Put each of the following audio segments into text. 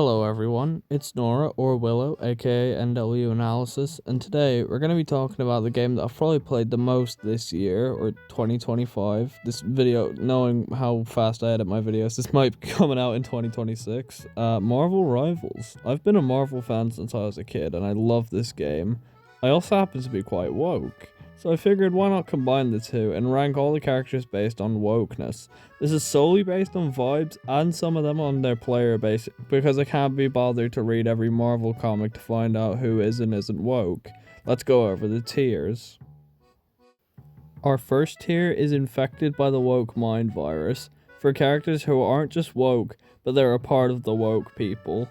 Hello everyone, it's Nora or Willow, aka NW Analysis, and today we're going to be talking about the game that I've probably played the most this year, or 2025. This video, knowing how fast I edit my videos, this might be coming out in 2026. Marvel Rivals. I've been a Marvel fan since I was a kid, and I love this game. I also happen to be quite woke, so I figured why not combine the two and rank all the characters based on wokeness. This is solely based on vibes and some of them on their player base because I can't be bothered to read every Marvel comic to find out who is and isn't woke. Let's go over the tiers. Our first tier is infected by the woke mind virus for characters who aren't just woke, but they're a part of the woke people.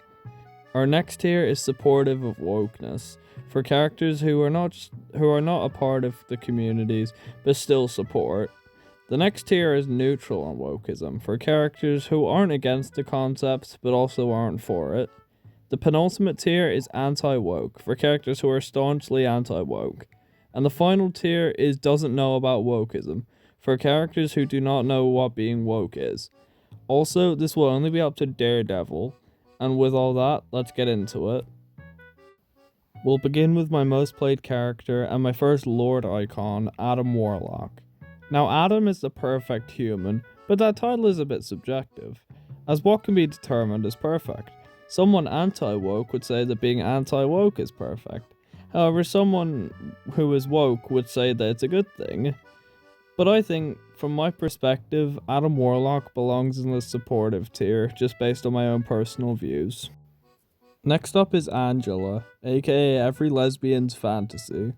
Our next tier is supportive of wokeness for characters who are not a part of the communities but still support. The next tier is neutral on wokeism for characters who aren't against the concepts but also aren't for it. The penultimate tier is anti-woke for characters who are staunchly anti-woke. And the final tier is doesn't know about wokeism for characters who do not know what being woke is. Also, this will only be up to Daredevil. And with all that, let's get into it. We'll begin with my most played character and my first Lord icon, Adam Warlock. Now, Adam is the perfect human, but that title is a bit subjective, as what can be determined as perfect. Someone anti-woke would say that being anti-woke is perfect. However, someone who is woke would say that it's a good thing. But I think, from my perspective, Adam Warlock belongs in the supportive tier, just based on my own personal views. Next up is Angela, aka every lesbian's fantasy.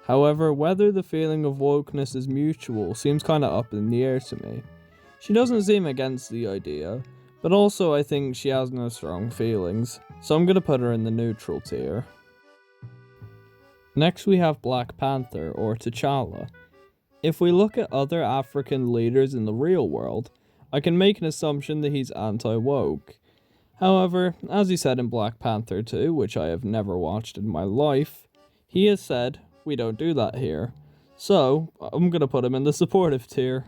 However, whether the feeling of wokeness is mutual seems kinda up in the air to me. She doesn't seem against the idea, but also I think she has no strong feelings, so I'm gonna put her in the neutral tier. Next we have Black Panther, or T'Challa. If we look at other African leaders in the real world, I can make an assumption that he's anti-woke. However, as he said in Black Panther 2, which I have never watched in my life, he has said, we don't do that here. So, I'm gonna put him in the supportive tier.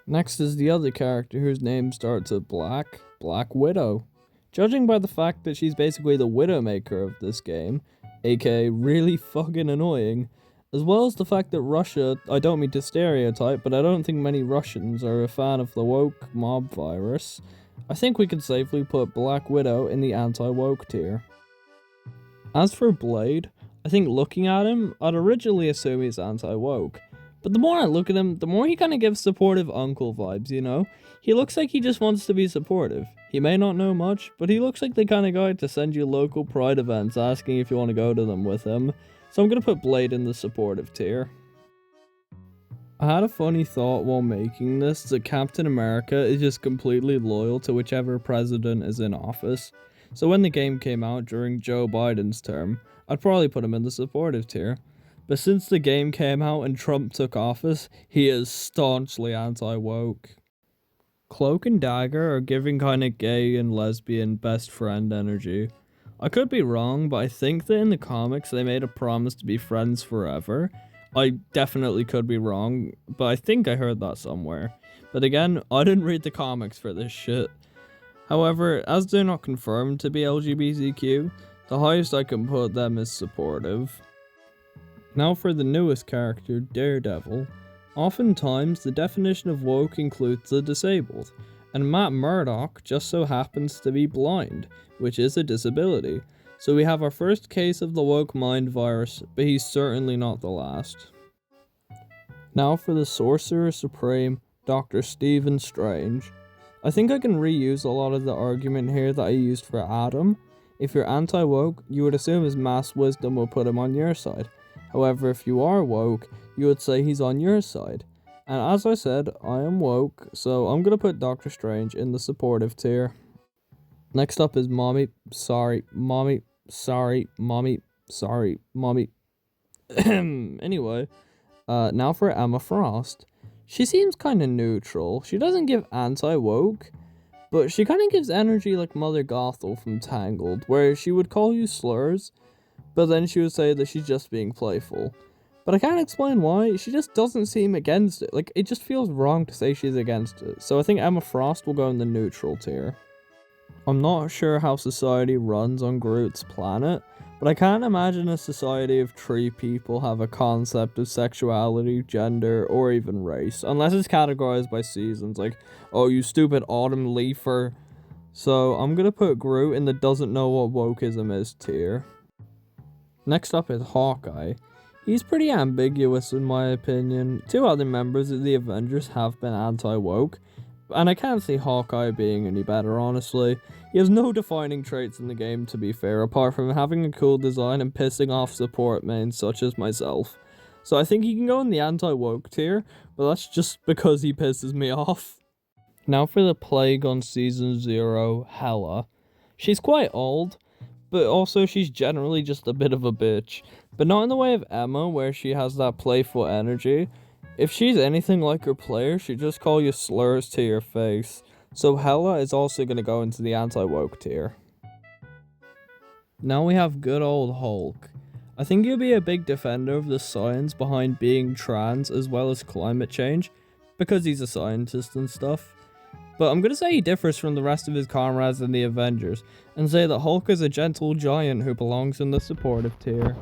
Next is the other character whose name starts with Black Widow. Judging by the fact that she's basically the Widowmaker of this game, aka really fucking annoying, as well as the fact that Russia, I don't mean to stereotype, but I don't think many Russians are a fan of the woke mob virus, I think we can safely put Black Widow in the anti-woke tier. As for Blade, I think looking at him, I'd originally assume he's anti-woke, but the more I look at him, the more he kinda gives supportive uncle vibes, you know? He looks like he just wants to be supportive. He may not know much, but he looks like the kind of guy to send you local pride events asking if you want to go to them with him. So I'm gonna put Blade in the supportive tier. I had a funny thought while making this that Captain America is just completely loyal to whichever president is in office. So when the game came out during Joe Biden's term, I'd probably put him in the supportive tier. But since the game came out and Trump took office, he is staunchly anti-woke. Cloak and Dagger are giving kinda gay and lesbian best friend energy. I could be wrong, but I think that in the comics they made a promise to be friends forever. I definitely could be wrong, but I think I heard that somewhere. But again, I didn't read the comics for this shit. However, as they're not confirmed to be LGBTQ, the highest I can put them is supportive. Now for the newest character, Daredevil. Oftentimes, the definition of woke includes the disabled, and Matt Murdock just so happens to be blind, which is a disability. So we have our first case of the woke mind virus, but he's certainly not the last. Now for the Sorcerer Supreme, Dr. Stephen Strange. I think I can reuse a lot of the argument here that I used for Adam. If you're anti-woke, you would assume his mass wisdom will put him on your side. However, if you are woke, you would say he's on your side. And as I said, I am woke, so I'm gonna put Doctor Strange in the supportive tier. Next up is Mommy. Anyway, now for Emma Frost. She seems kinda neutral. She doesn't give anti-woke, but she kinda gives energy like Mother Gothel from Tangled, where she would call you slurs, but then she would say that she's just being playful. But I can't explain why, she just doesn't seem against it. Like, it just feels wrong to say she's against it. So I think Emma Frost will go in the neutral tier. I'm not sure how society runs on Groot's planet, but I can't imagine a society of tree people have a concept of sexuality, gender, or even race, unless it's categorized by seasons, like, oh, you stupid autumn leafer. So I'm gonna put Groot in the doesn't know what wokeism is tier. Next up is Hawkeye. He's pretty ambiguous in my opinion. Two other members of the Avengers have been anti-woke, and I can't see Hawkeye being any better, honestly. He has no defining traits in the game, to be fair, apart from having a cool design and pissing off support mains such as myself. So I think he can go in the anti-woke tier, but that's just because he pisses me off. Now for the Plague on Season 0, Hela. She's quite old, but also she's generally just a bit of a bitch. But not in the way of Emma, where she has that playful energy. If she's anything like her player, she'd just call you slurs to your face. So Hela is also going to go into the anti-woke tier. Now we have good old Hulk. I think he'll be a big defender of the science behind being trans as well as climate change, because he's a scientist and stuff. But I'm going to say he differs from the rest of his comrades in the Avengers, and say that Hulk is a gentle giant who belongs in the supportive tier.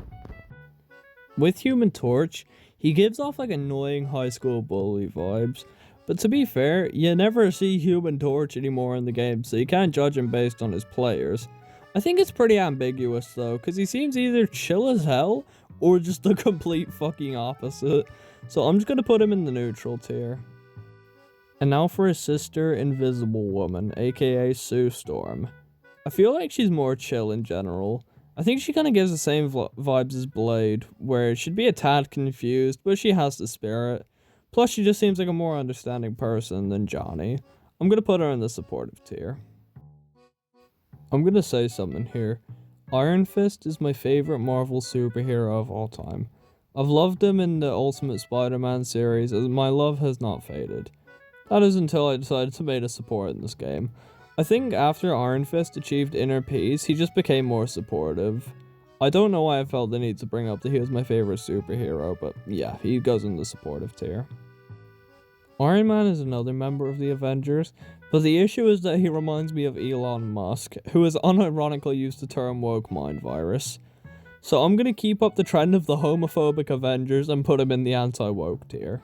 With Human Torch, he gives off like annoying high school bully vibes, but to be fair, you never see Human Torch anymore in the game, so you can't judge him based on his players. I think it's pretty ambiguous though, because he seems either chill as hell, or just the complete fucking opposite, so I'm just going to put him in the neutral tier. And now for his sister, Invisible Woman, aka Sue Storm. I feel like she's more chill in general. I think she kind of gives the same vibes as Blade, where she'd be a tad confused, but she has the spirit. Plus, she just seems like a more understanding person than Johnny. I'm gonna put her in the supportive tier. I'm gonna say something here. Iron Fist is my favorite Marvel superhero of all time. I've loved him in the Ultimate Spider-Man series, and my love has not faded. That is until I decided to make a support in this game. I think after Iron Fist achieved inner peace, he just became more supportive. I don't know why I felt the need to bring up that he was my favorite superhero, but yeah, he goes in the supportive tier. Iron Man is another member of the Avengers, but the issue is that he reminds me of Elon Musk, who has unironically used the term woke mind virus. So I'm gonna keep up the trend of the homophobic Avengers and put him in the anti-woke tier.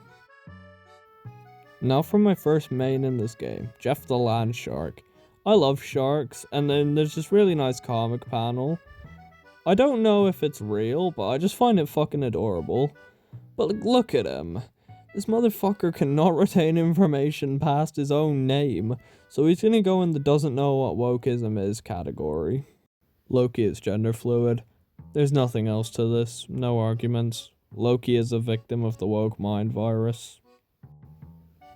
Now for my first main in this game, Jeff the Land Shark. I love sharks, and then there's this really nice comic panel. I don't know if it's real, but I just find it fucking adorable. But like, look at him. This motherfucker cannot retain information past his own name, so he's gonna go in the doesn't know what wokeism is category. Loki is gender fluid. There's nothing else to this, no arguments. Loki is a victim of the woke mind virus.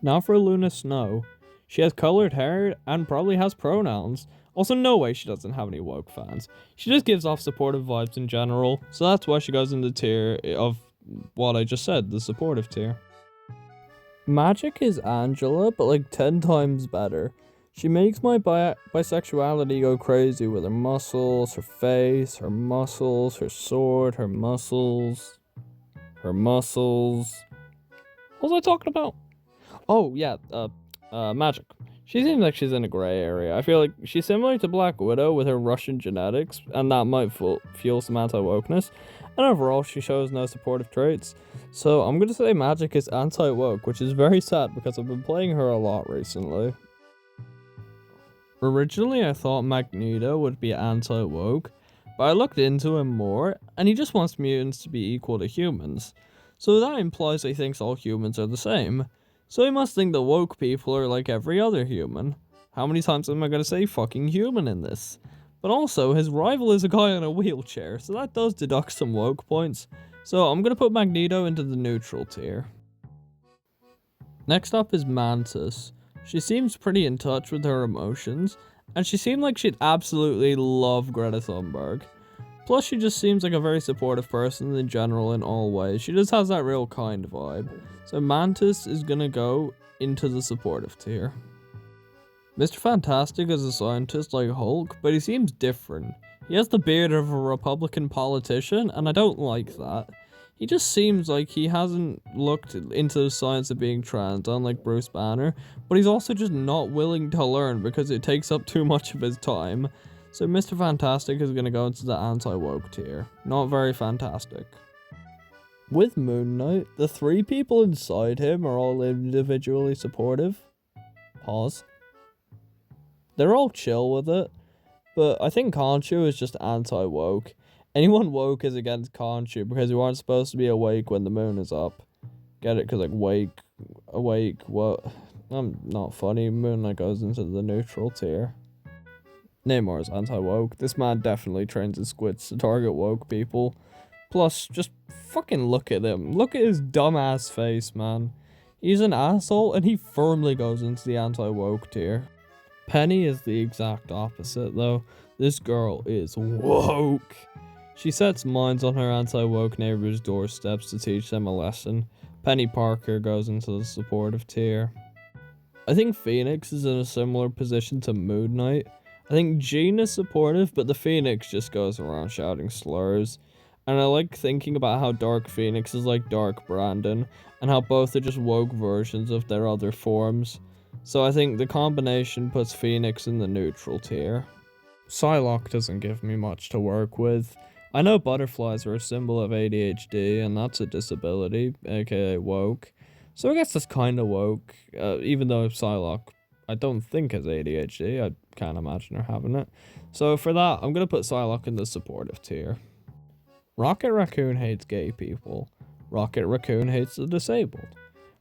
Now for Luna Snow. She has colored hair and probably has pronouns. Also, no way she doesn't have any woke fans. She just gives off supportive vibes in general, so that's why she goes in the tier of what I just said, the supportive tier. Magik is Angela, but like 10 times better. She makes my bisexuality go crazy with her muscles, her face, her muscles, her sword, her muscles. What was I talking about? Oh, yeah, Magik. She seems like she's in a gray area. I feel like she's similar to Black Widow with her Russian genetics, and that might fuel some anti-wokeness. And overall, she shows no supportive traits. So I'm gonna say Magik is anti-woke, which is very sad because I've been playing her a lot recently. Originally, I thought Magneto would be anti-woke, but I looked into him more, and he just wants mutants to be equal to humans. So that implies he thinks all humans are the same. So he must think that woke people are like every other human. How many times am I gonna say fucking human in this? But also, his rival is a guy in a wheelchair, so that does deduct some woke points. So I'm gonna put Magneto into the neutral tier. Next up is Mantis. She seems pretty in touch with her emotions, and she seemed like she'd absolutely love Greta Thunberg. Plus, she just seems like a very supportive person in general in all ways. She just has that real kind vibe. So Mantis is gonna go into the supportive tier. Mr. Fantastic is a scientist like Hulk, but he seems different. He has the beard of a Republican politician, and I don't like that. he just seems like he hasn't looked into the science of being trans, unlike Bruce Banner, but he's also just not willing to learn because it takes up too much of his time. So Mr. Fantastic is going to go into the anti-woke tier. Not very fantastic. With Moon Knight, the 3 people inside him are all individually supportive. Pause. They're all chill with it, but I think Khonshu is just anti-woke. Anyone woke is against Khonshu because you aren't supposed to be awake when the moon is up. Get it? Because, like, awake, what? I'm not funny. Moon Knight goes into the neutral tier. Namor is anti-woke. This man definitely trains his squids to target woke people. Plus, just fucking look at him. Look at his dumbass face, man. He's an asshole, and he firmly goes into the anti-woke tier. Penny is the exact opposite, though. This girl is woke. She sets mines on her anti-woke neighbors' doorsteps to teach them a lesson. Penny Parker goes into the supportive tier. I think Phoenix is in a similar position to Moon Knight. I think Jean is supportive, but the Phoenix just goes around shouting slurs. And I like thinking about how Dark Phoenix is like Dark Brandon, and how both are just woke versions of their other forms. So I think the combination puts Phoenix in the neutral tier. Psylocke doesn't give me much to work with. I know butterflies are a symbol of ADHD, and that's a disability, aka woke. So I guess that's kind of woke, even though Psylocke, I don't think has ADHD. I can't imagine her having it. So for that, I'm going to put Psylocke in the supportive tier. Rocket Raccoon hates gay people. Rocket Raccoon hates the disabled.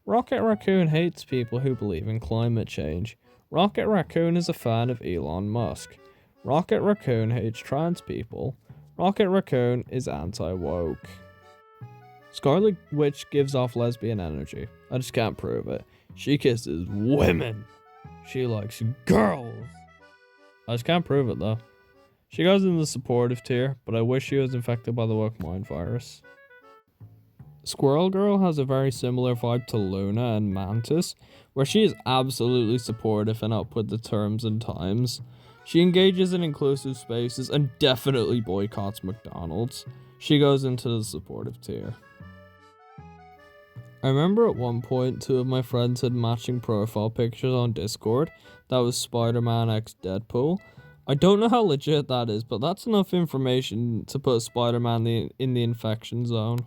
Rocket Raccoon hates people who believe in climate change. Rocket Raccoon is a fan of Elon Musk. Rocket Raccoon hates trans people. Rocket Raccoon is anti-woke. Scarlet Witch gives off lesbian energy. I just can't prove it. She kisses women. She likes girls. I just can't prove it though. She goes in the supportive tier, but I wish she was infected by the woke mind virus. Squirrel Girl has a very similar vibe to Luna and Mantis, where she is absolutely supportive and up with the terms and times. She engages in inclusive spaces and definitely boycotts McDonald's. She goes into the supportive tier. I remember at one point 2 of my friends had matching profile pictures on Discord. That was Spider-Man x Deadpool. I don't know how legit that is, but that's enough information to put Spider-Man in the infection zone.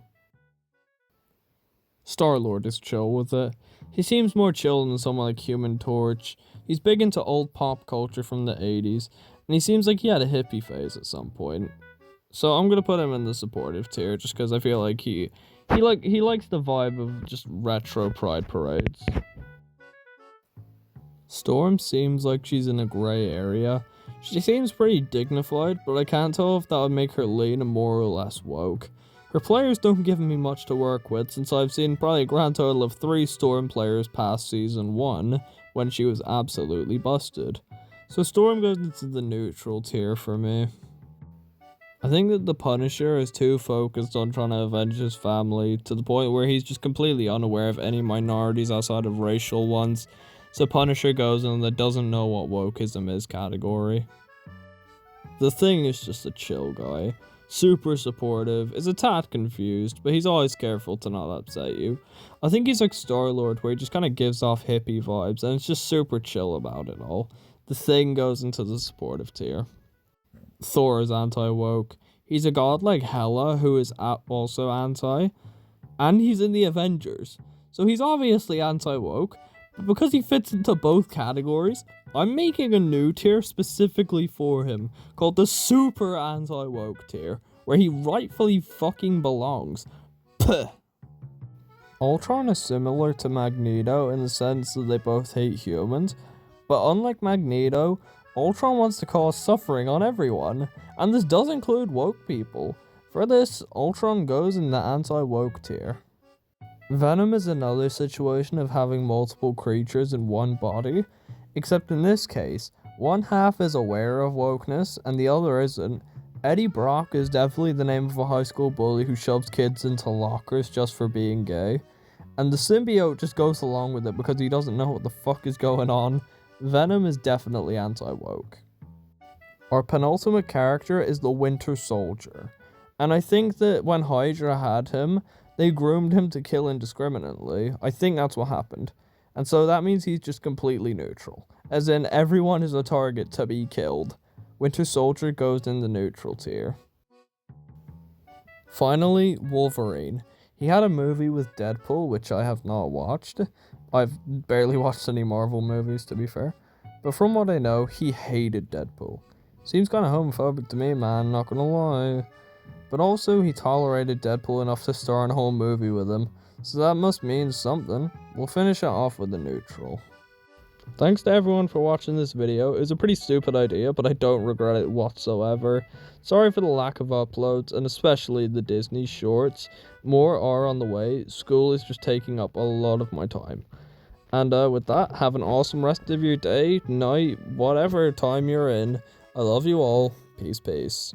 Star-Lord is chill with it. He seems more chill than someone like Human Torch. He's big into old pop culture from the 80s, and he seems like he had a hippie phase at some point. So I'm gonna put him in the supportive tier just because I feel like he likes the vibe of just retro pride parades. Storm seems like she's in a grey area. She seems pretty dignified, but I can't tell if that would make her lean more or less woke. Her players don't give me much to work with, since I've seen probably a grand total of 3 Storm players past Season 1, when she was absolutely busted. So Storm goes into the neutral tier for me. I think that the Punisher is too focused on trying to avenge his family, to the point where he's just completely unaware of any minorities outside of racial ones. So Punisher goes in the doesn't know what wokeism is category. The Thing is just a chill guy. Super supportive, is a tad confused, but he's always careful to not upset you. I think he's like Star-Lord, where he just kind of gives off hippie vibes, and it's just super chill about it all. The Thing goes into the supportive tier. Thor is anti-woke. He's a god like Hela, who is also anti, and he's in the Avengers. So he's obviously anti-woke, but because he fits into both categories, I'm making a new tier specifically for him, called the Super Anti-Woke tier, where he rightfully fucking belongs. Puh. Ultron is similar to Magneto in the sense that they both hate humans, but unlike Magneto, Ultron wants to cause suffering on everyone, and this does include woke people. For this, Ultron goes in the anti-woke tier. Venom is another situation of having multiple creatures in one body, except in this case, one half is aware of wokeness and the other isn't. Eddie Brock is definitely the name of a high school bully who shoves kids into lockers just for being gay, and the symbiote just goes along with it because he doesn't know what the fuck is going on. Venom is definitely anti-woke. Our penultimate character is the Winter Soldier, and I think that when Hydra had him, They groomed him to kill indiscriminately. I think that's what happened. And so that means he's just completely neutral. As in, everyone is a target to be killed. Winter Soldier goes in the neutral tier. Finally, Wolverine. He had a movie with Deadpool, which I have not watched. I've barely watched any Marvel movies, to be fair. But from what I know, he hated Deadpool. Seems kind of homophobic to me, man, not gonna lie. But also, he tolerated Deadpool enough to star in a whole movie with him, so that must mean something. We'll finish it off with a neutral. Thanks to everyone for watching this video. It was a pretty stupid idea, but I don't regret it whatsoever. Sorry for the lack of uploads, and especially the Disney shorts. More are on the way. School is just taking up a lot of my time. And with that, have an awesome rest of your day, night, whatever time you're in. I love you all. Peace, peace.